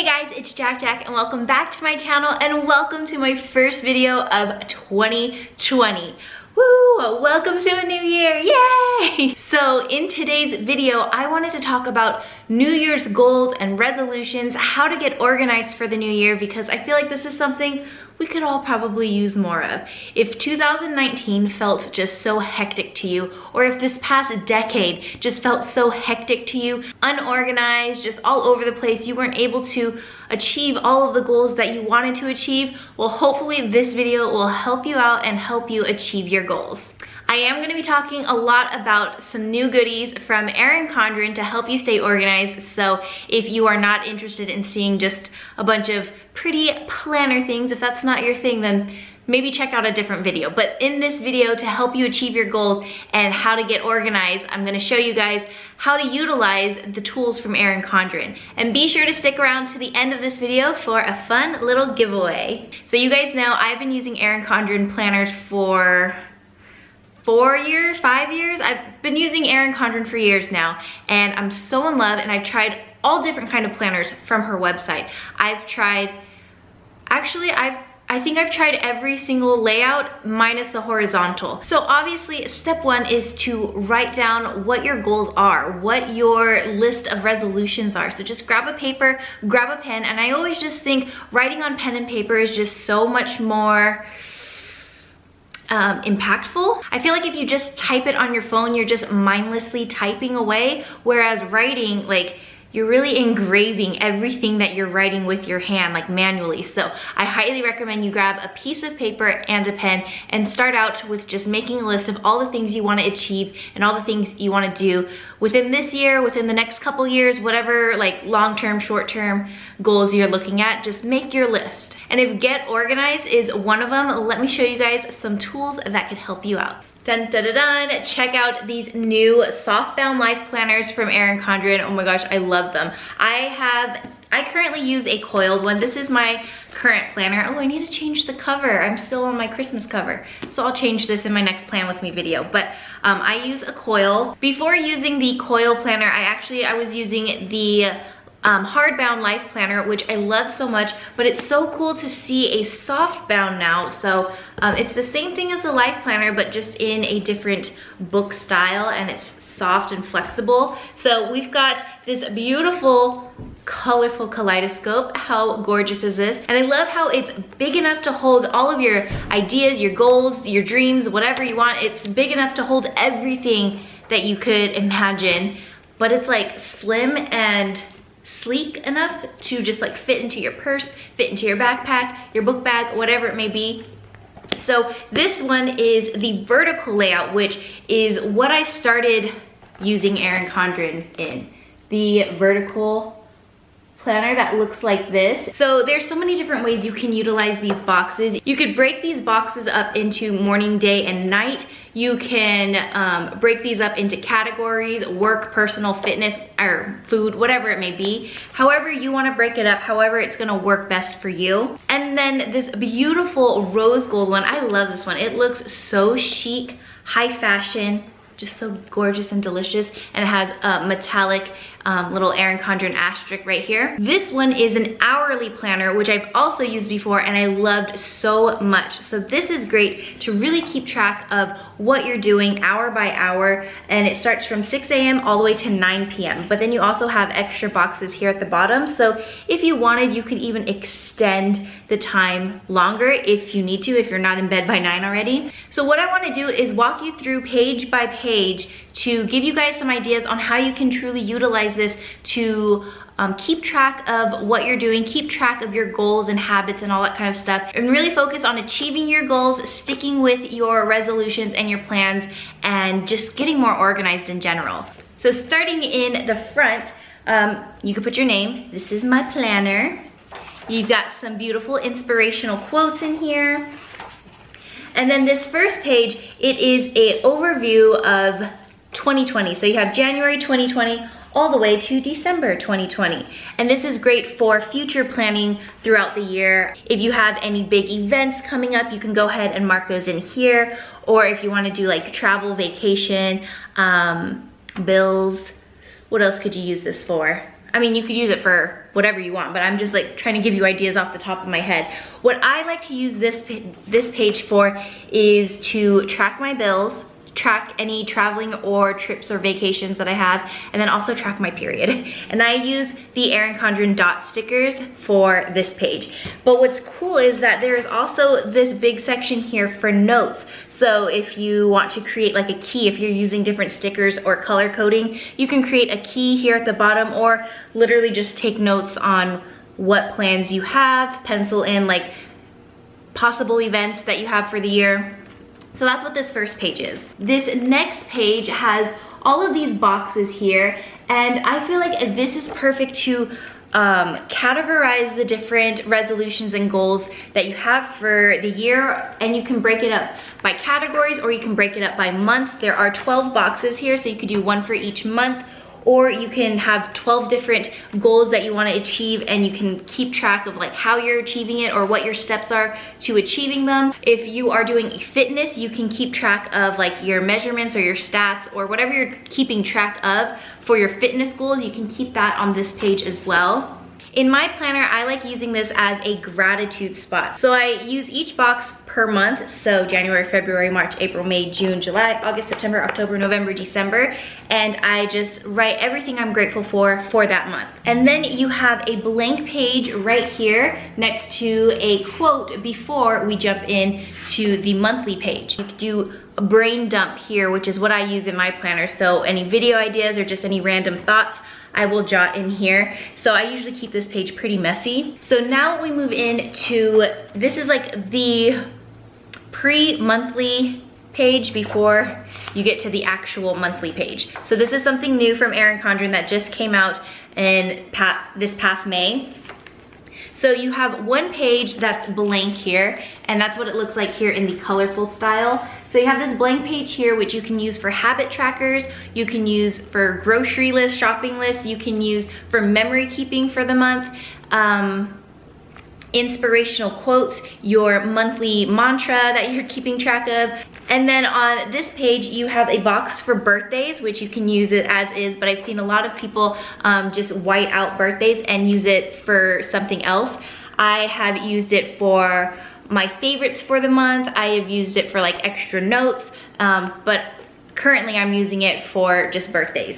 Hey guys, it's JaaackJack and welcome back to my channel and welcome to my first video of 2020. Woo! Welcome to a new year, yay! So in today's video, I wanted to talk about New Year's goals and resolutions, how to get organized for the new year, because I feel like this is something we could all probably use more of. If 2019 felt just so hectic to you, or if this past decade just felt so hectic to you, unorganized, just all over the place, you weren't able to achieve all of the goals that you wanted to achieve, well, hopefully this video will help you out and help you achieve your goals. I am going to be talking a lot about some new goodies from Erin Condren to help you stay organized. So if you are not interested in seeing just a bunch of pretty planner things, if that's not your thing, then maybe check out a different video. But in this video, to help you achieve your goals and how to get organized, I'm going to show you guys how to utilize the tools from Erin Condren. And be sure to stick around to the end of this video for a fun little giveaway. So you guys know I've been using Erin Condren planners for 5 years. I've been using Erin Condren for years now, and I'm so in love, and I've tried all different kind of planners from her website. I've tried, actually, I think I've tried every single layout minus the horizontal. So obviously step one is to write down what your goals are, what your list of resolutions are. So just grab a paper, grab a pen, and I always just think writing on pen and paper is just so much more impactful. I feel like if you just type it on your phone, you're just mindlessly typing away, whereas writing, like, you're really engraving everything that you're writing with your hand, like manually. So I highly recommend you grab a piece of paper and a pen and start out with just making a list of all the things you want to achieve and all the things you want to do within this year, within the next couple years, whatever like long-term, short-term goals you're looking at, just make your list. And if Get Organized is one of them, let me show you guys some tools that could help you out. Dun, dun, dun, dun. Check out these new softbound life planners from Erin Condren. Oh my gosh, I love them. I currently use a coiled one. This is my current planner. Oh, I need to change the cover. I'm still on my Christmas cover. So I'll change this in my next plan with me video. But I use a coil. Before using the coil planner, I was using the hardbound life planner, which I love so much, but it's so cool to see a softbound now. So it's the same thing as the life planner, but just in a different book style, and it's soft and flexible. So we've got this beautiful colorful kaleidoscope. How gorgeous is this? And I love how it's big enough to hold all of your ideas, your goals, your dreams, whatever you want. It's big enough to hold everything that you could imagine, but it's like slim and sleek enough to just like fit into your purse, fit into your backpack, your book bag, whatever it may be. So this one is the vertical layout, which is what I started using Erin Condren in. The vertical planner that looks like this. So there's so many different ways you can utilize these boxes. You could break these boxes up into morning, day, and night. You can break these up into categories: work, personal, fitness, or food, whatever it may be. However you want to break it up, however it's going to work best for you. And then this beautiful rose gold one. I love this one. It looks so chic, high fashion, just so gorgeous and delicious, and it has a metallic little Erin Condren asterisk right here. This one is an hourly planner, which I've also used before and I loved so much. So this is great to really keep track of what you're doing hour by hour, and it starts from 6 a.m. all the way to 9 p.m. But then you also have extra boxes here at the bottom, so if you wanted, you could even extend the time longer if you need to, if you're not in bed by 9 already. So what I want to do is walk you through page by page to give you guys some ideas on how you can truly utilize this to keep track of what you're doing, keep track of your goals and habits and all that kind of stuff, and really focus on achieving your goals, sticking with your resolutions and your plans, and just getting more organized in general. So starting in the front, you can put your name. This is my planner. You've got some beautiful inspirational quotes in here. And then this first page, it is an overview of 2020. So you have January 2020 all the way to December 2020. And this is great for future planning throughout the year. If you have any big events coming up, you can go ahead and mark those in here. Or if you want to do like travel, vacation, bills, what else could you use this for? I mean, you could use it for whatever you want, but I'm just like trying to give you ideas off the top of my head. What I like to use this page for is to track my bills, track any traveling or trips or vacations that I have, and then also track my period. And I use the Erin Condren dot stickers for this page. But what's cool is that there is also this big section here for notes. So if you want to create like a key, if you're using different stickers or color coding, you can create a key here at the bottom, or literally just take notes on what plans you have, pencil in like possible events that you have for the year. So that's what this first page is. This next page has all of these boxes here, and I feel like this is perfect to categorize the different resolutions and goals that you have for the year, and you can break it up by categories or you can break it up by month. There are 12 boxes here, so you could do one for each month, or you can have 12 different goals that you want to achieve, and you can keep track of like how you're achieving it or what your steps are to achieving them. If you are doing fitness, you can keep track of like your measurements or your stats or whatever you're keeping track of for your fitness goals. You can keep that on this page as well. In my planner, I like using this as a gratitude spot. So I use each box per month. So January, February, March, April, May, June, July, August, September, October, November, December. And I just write everything I'm grateful for that month. And then you have a blank page right here next to a quote before we jump in to the monthly page. You could do a brain dump here, which is what I use in my planner. So any video ideas or just any random thoughts, I will jot in here. So I usually keep this page pretty messy. So now we move into, this is like the pre-monthly page before you get to the actual monthly page. So this is something new from Erin Condren that just came out in this past May. So you have one page that's blank here, and that's what it looks like here in the colorful style. So you have this blank page here, which you can use for habit trackers, you can use for grocery lists, shopping lists, you can use for memory keeping for the month, inspirational quotes, your monthly mantra that you're keeping track of. And then on this page, you have a box for birthdays, which you can use it as is, but I've seen a lot of people just white out birthdays and use it for something else. I have used it for my favorites for the month. I have used it for like extra notes, but currently I'm using it for just birthdays.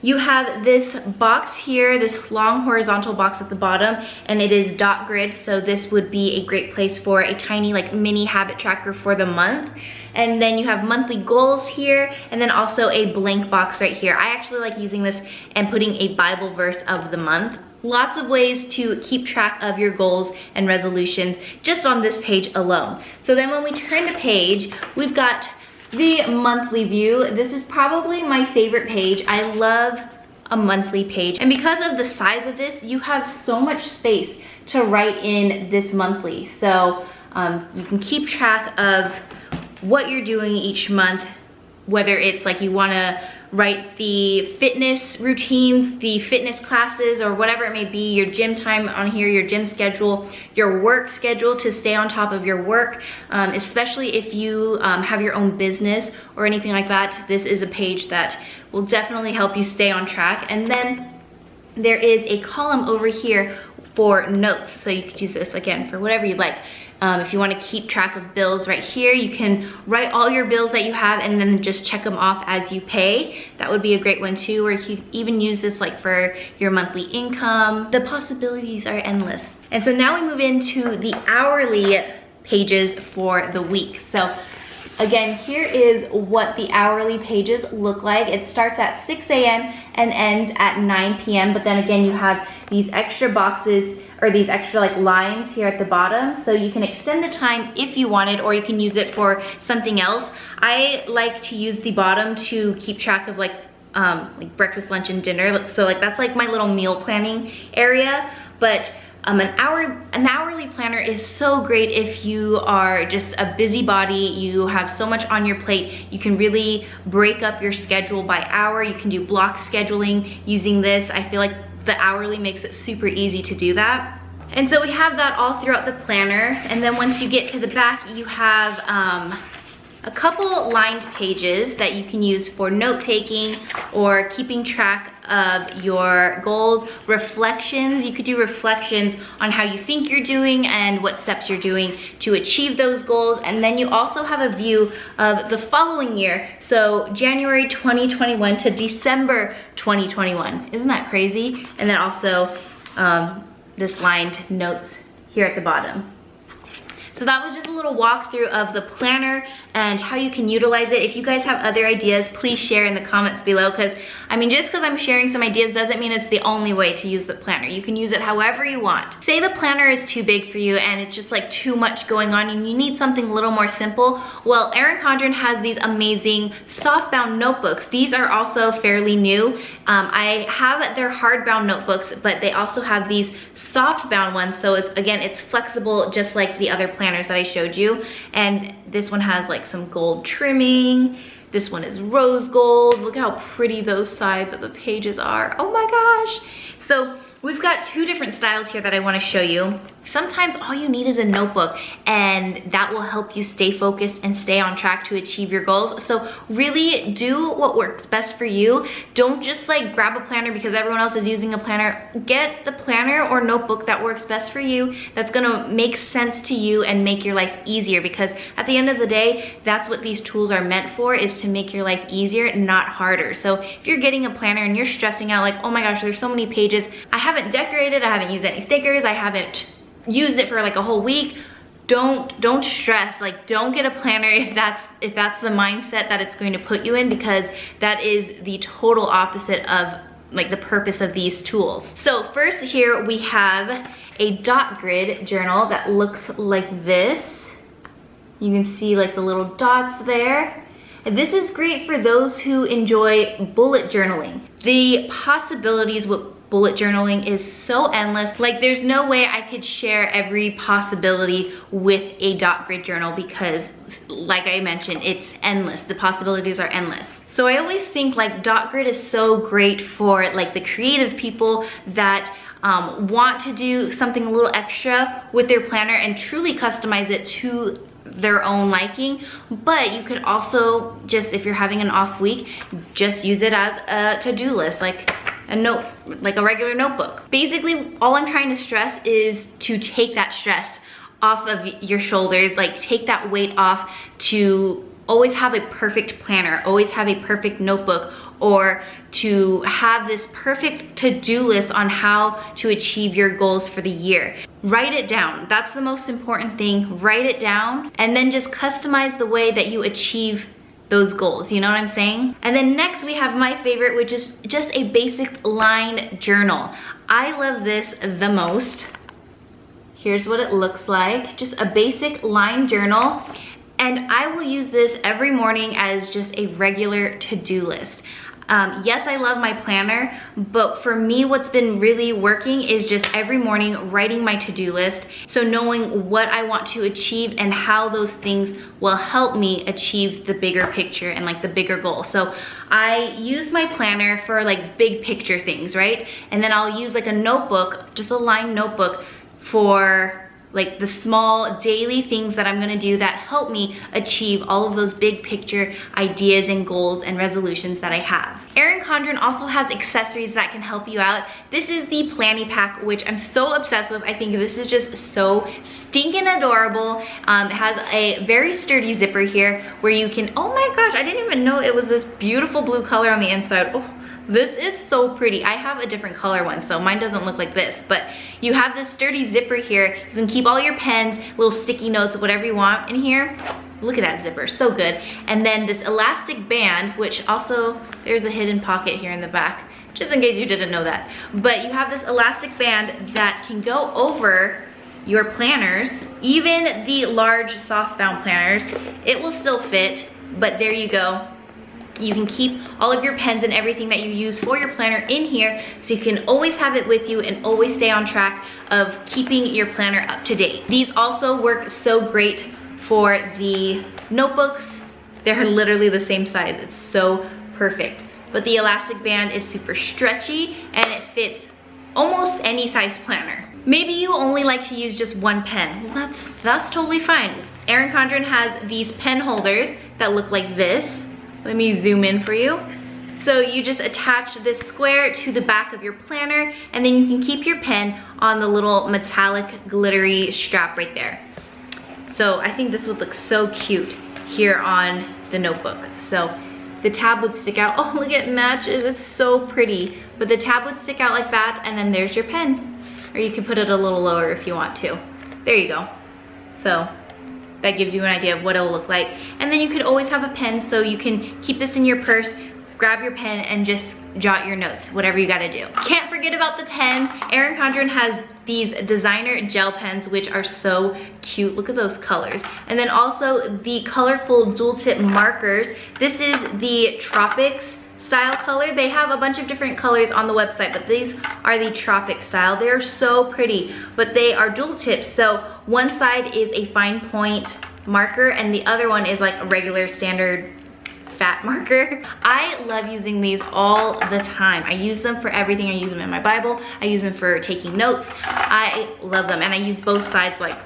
You have this box here, this long horizontal box at the bottom, and it is dot grid, so this would be a great place for a tiny like mini habit tracker for the month. And then you have monthly goals here, and then also a blank box right here. I actually like using this and putting a Bible verse of the month. Lots of ways to keep track of your goals and resolutions just on this page alone. So then when we turn the page, we've got the monthly view. This is probably my favorite page. I love a monthly page. And because of the size of this, you have so much space to write in this monthly. So you can keep track of what you're doing each month, whether it's like you wanna write the fitness routines, the fitness classes, or whatever it may be, your gym time on here, your gym schedule, your work schedule to stay on top of your work, especially if you have your own business or anything like that. This is a page that will definitely help you stay on track. And then there is a column over here for notes. So you could use this again for whatever you like. If you want to keep track of bills right here, you can write all your bills that you have and then just check them off as you pay. That would be a great one too, or you could even use this like for your monthly income. The possibilities are endless. And so now we move into the hourly pages for the week. So again, here is what the hourly pages look like. It starts at 6 a.m. and ends at 9 p.m. But then again, you have these extra boxes or these extra like lines here at the bottom, so you can extend the time if you wanted, or you can use it for something else. I like to use the bottom to keep track of like breakfast, lunch, and dinner. So like that's like my little meal planning area. But an hourly planner is so great if you are just a busybody, you have so much on your plate. You can really break up your schedule by hour. You can do block scheduling using this. I feel like the hourly makes it super easy to do that. And so we have that all throughout the planner. And then once you get to the back, you have a couple lined pages that you can use for note-taking or keeping track of your goals. Reflections, you could do reflections on how you think you're doing and what steps you're doing to achieve those goals. And then you also have a view of the following year. So January 2021 to December 2021. Isn't that crazy? And then also this lined notes here at the bottom. So that was just a little walkthrough of the planner and how you can utilize it. If you guys have other ideas, please share in the comments below, because I mean, just because I'm sharing some ideas doesn't mean it's the only way to use the planner. You can use it however you want. Say the planner is too big for you and it's just like too much going on and you need something a little more simple. Well, Erin Condren has these amazing softbound notebooks. These are also fairly new. I have their hardbound notebooks, but they also have these softbound ones. So it's, again, it's flexible just like the other planners that I showed you. And this one has like some gold trimming. This one is rose gold. Look at how pretty those sides of the pages are. Oh my gosh. So we've got two different styles here that I want to show you. Sometimes all you need is a notebook and that will help you stay focused and stay on track to achieve your goals. So really do what works best for you. Don't just like grab a planner because everyone else is using a planner. Get the planner or notebook that works best for you, that's gonna make sense to you and make your life easier, because at the end of the day, that's what these tools are meant for, is to make your life easier, not harder. So if you're getting a planner and you're stressing out like, oh my gosh, there's so many pages, I haven't decorated, I haven't used any stickers, I haven't used it for like a whole week, don't stress. Like, don't get a planner if that's the mindset that it's going to put you in, because that is the total opposite of like the purpose of these tools. So first here we have a dot grid journal that looks like this. You can see like the little dots there. And this is great for those who enjoy bullet journaling. The possibilities with bullet journaling is so endless. Like, there's no way I could share every possibility with a dot grid journal, because like I mentioned, it's endless. The possibilities are endless. So I always think like dot grid is so great for like the creative people that want to do something a little extra with their planner and truly customize it to their own liking. But you could also just, if you're having an off week, just use it as a to-do list, like a note, like a regular notebook. Basically, all I'm trying to stress is to take that stress off of your shoulders, like take that weight off, to always have a perfect planner, always have a perfect notebook, or to have this perfect to-do list on how to achieve your goals for the year. Write it down. That's the most important thing. Write it down and then just customize the way that you achieve those goals. You know what I'm saying? And then next we have my favorite, which is just a basic line journal. I love this the most. Here's what it looks like. Just a basic line journal. And I will use this every morning as just a regular to-do list. Yes, I love my planner, but for me, what's been really working is just every morning writing my to-do list. So knowing what I want to achieve and how those things will help me achieve the bigger picture and like the bigger goal. So I use my planner for like big picture things, right? And then I'll use like a notebook, just a lined notebook, for like the small daily things that I'm gonna do that help me achieve all of those big picture ideas and goals and resolutions that I have. Erin Condren also has accessories that can help you out. This is the Planny Pack, which I'm so obsessed with. I think this is just so stinking adorable. It has a very sturdy zipper here where you can, oh my gosh, I didn't even know it was this beautiful blue color on the inside. Oh, this is so pretty. I have a different color one, so mine doesn't look like this, but you have this sturdy zipper here. You can keep all your pens, little sticky notes, whatever you want in here. Look at that zipper, so good. And then this elastic band, which also, there's a hidden pocket here in the back, just in case you didn't know that. But you have this elastic band that can go over your planners, even the large softbound planners. It will still fit, but there you go. You can keep all of your pens and everything that you use for your planner in here, so you can always have it with you and always stay on track of keeping your planner up to date. These also work so great for the notebooks. They're literally the same size. It's so perfect. But the elastic band is super stretchy and it fits almost any size planner. Maybe you only like to use just one pen. Well, that's totally fine. Erin Condren has these pen holders that look like this. Let me zoom in for you. So you just attach this square to the back of your planner, and then you can keep your pen on the little metallic glittery strap right there. So I think this would look so cute here on the notebook. So the tab would stick out. Oh, look, it matches. It's so pretty. But the tab would stick out like that, and then there's your pen. Or you can put it a little lower if you want to. There you go. So that gives you an idea of what it'll look like. And then you could always have a pen, so you can keep this in your purse, grab your pen, and just jot your notes, whatever you gotta do. Can't forget about the pens. Erin Condren has these designer gel pens, which are so cute. Look at those colors. And then also the colorful dual tip markers. This is the Tropics style color. They have a bunch of different colors on the website, but these are the Tropic style. They're so pretty, but they are dual tips. So one side is a fine point marker, and the other one is like a regular standard fat marker. I love using these all the time. I use them for everything. I use them in my Bible. I use them for taking notes. I love them, and I use both sides like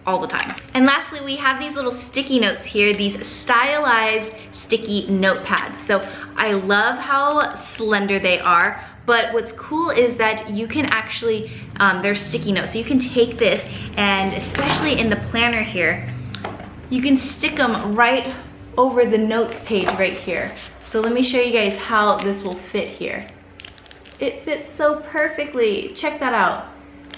all the time. And lastly, we have these little sticky notes here, these stylized sticky notepads. So I love how slender they are, but what's cool is that you can actually, they're sticky notes. So you can take this, and especially in the planner here, you can stick them right over the notes page right here. So let me show you guys how this will fit here. It fits so perfectly. Check that out.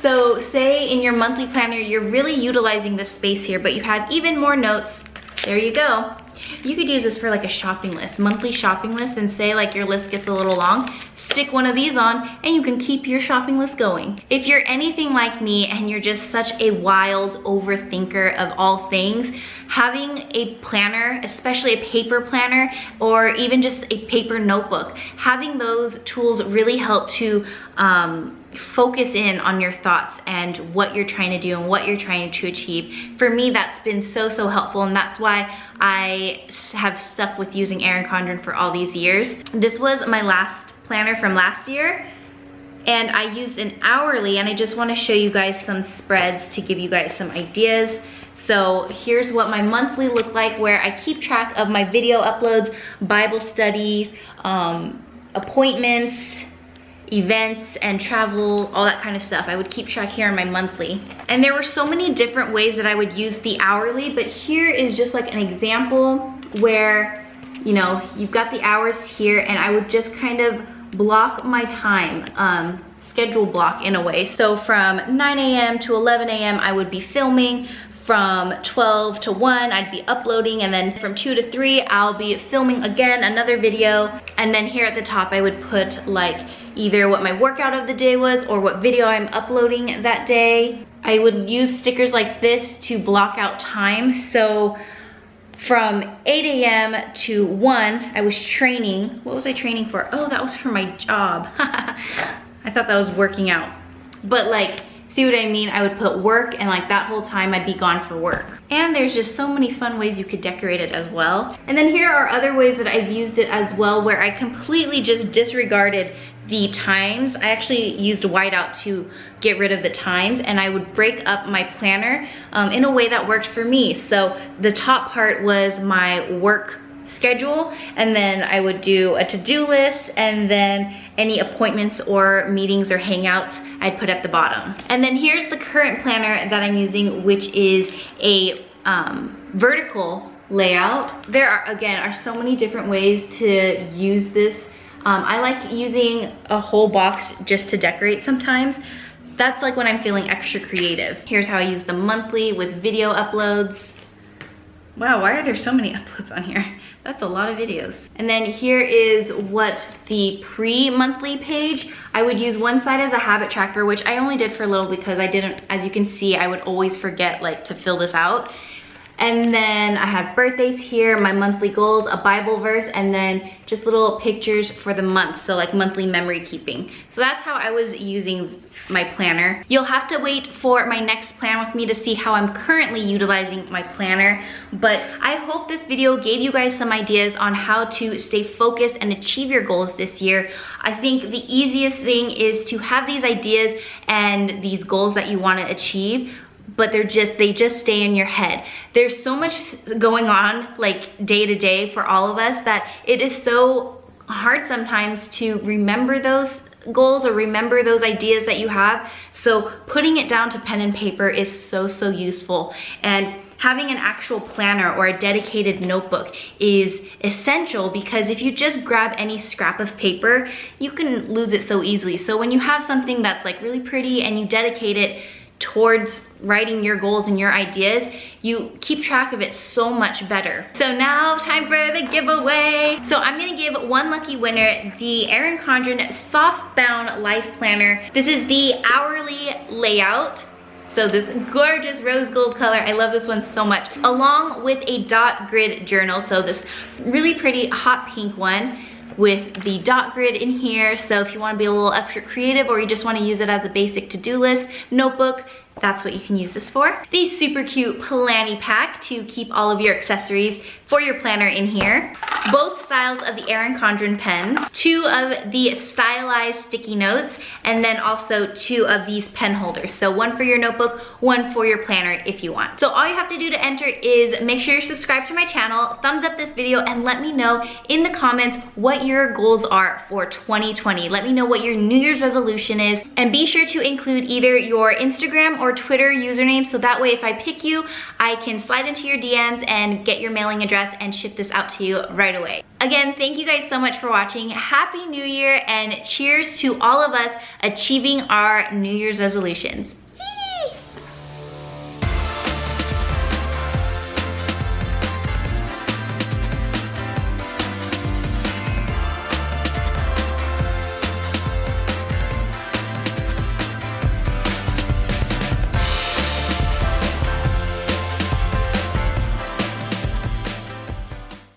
So say in your monthly planner, you're really utilizing this space here, but you have even more notes. There you go. You could use this for like a shopping list, monthly shopping list, and say like your list gets a little long, stick one of these on and you can keep your shopping list going. If you're anything like me and you're just such a wild overthinker of all things, having a planner, especially a paper planner or even just a paper notebook, having those tools really help to focus in on your thoughts and what you're trying to do and what you're trying to achieve. For me, that's been so helpful, and that's why I have stuck with using Erin Condren for all these years. This was my last planner from last year, and I used an hourly, and I just want to show you guys some spreads to give you guys some ideas. So here's what my monthly looked like, where I keep track of my video uploads, Bible studies, appointments, events and travel, all that kind of stuff. I would keep track here on my monthly. And there were so many different ways that I would use the hourly, but here is just like an example where, you know, you've got the hours here, and I would just kind of block my time, schedule block in a way. So from 9 a.m. to 11 a.m. I would be filming. From 12 to 1, I'd be uploading, and then from 2 to 3, I'll be filming again, another video. And then here at the top, I would put like either what my workout of the day was or what video I'm uploading that day. I would use stickers like this to block out time. So from 8 a.m. to 1, I was training. What was I training for? Oh, that was for my job. I thought that was working out. But like, see what I mean? I would put work, and like that whole time I'd be gone for work. And there's just so many fun ways you could decorate it as well. And then here are other ways that I've used it as well, where I completely just disregarded the times. I actually used whiteout to get rid of the times, and I would break up my planner in a way that worked for me. So the top part was my work schedule, and then I would do a to-do list, and then any appointments or meetings or hangouts I'd put at the bottom. And then here's the current planner that I'm using, which is a vertical layout. There are, again, so many different ways to use this. I like using a whole box just to decorate sometimes. That's like when I'm feeling extra creative. Here's how I use the monthly with video uploads. Wow, why are there so many uploads on here? That's a lot of videos. And then here is what the pre-monthly page. I would use one side as a habit tracker, which I only did for a little because I didn't, as you can see, I would always forget like to fill this out. And then I have birthdays here, my monthly goals, a Bible verse, and then just little pictures for the month. So like monthly memory keeping. So that's how I was using my planner. You'll have to wait for my next plan with me to see how I'm currently utilizing my planner. But I hope this video gave you guys some ideas on how to stay focused and achieve your goals this year. I think the easiest thing is to have these ideas and these goals that you want to achieve, but they just stay in your head. There's so much going on like day to day for all of us that it is so hard sometimes to remember those goals or remember those ideas that you have. So putting it down to pen and paper is so useful, and having an actual planner or a dedicated notebook is essential, because if you just grab any scrap of paper, you can lose it so easily. So when you have something that's like really pretty and you dedicate it towards writing your goals and your ideas, you keep track of it so much better. So now time for the giveaway. So I'm gonna give one lucky winner the Erin Condren Softbound Life Planner. This is the hourly layout. So this gorgeous rose gold color, I love this one so much. Along with a dot grid journal, so this really pretty hot pink one with the dot grid in here. So if you wanna be a little extra creative, or you just wanna use it as a basic to-do list notebook, that's what you can use this for. The super cute Planny Pack to keep all of your accessories for your planner in here. Both styles of the Erin Condren pens, 2 of the stylized sticky notes, and then also 2 of these pen holders. So 1 for your notebook, 1 for your planner if you want. So all you have to do to enter is make sure you're subscribed to my channel, thumbs up this video, and let me know in the comments what your goals are for 2020. Let me know what your New Year's resolution is, and be sure to include either your Instagram or Twitter username, so that way if I pick you, I can slide into your DMs and get your mailing address and ship this out to you right away. Again, thank you guys so much for watching. Happy New Year, and cheers to all of us achieving our New Year's resolutions.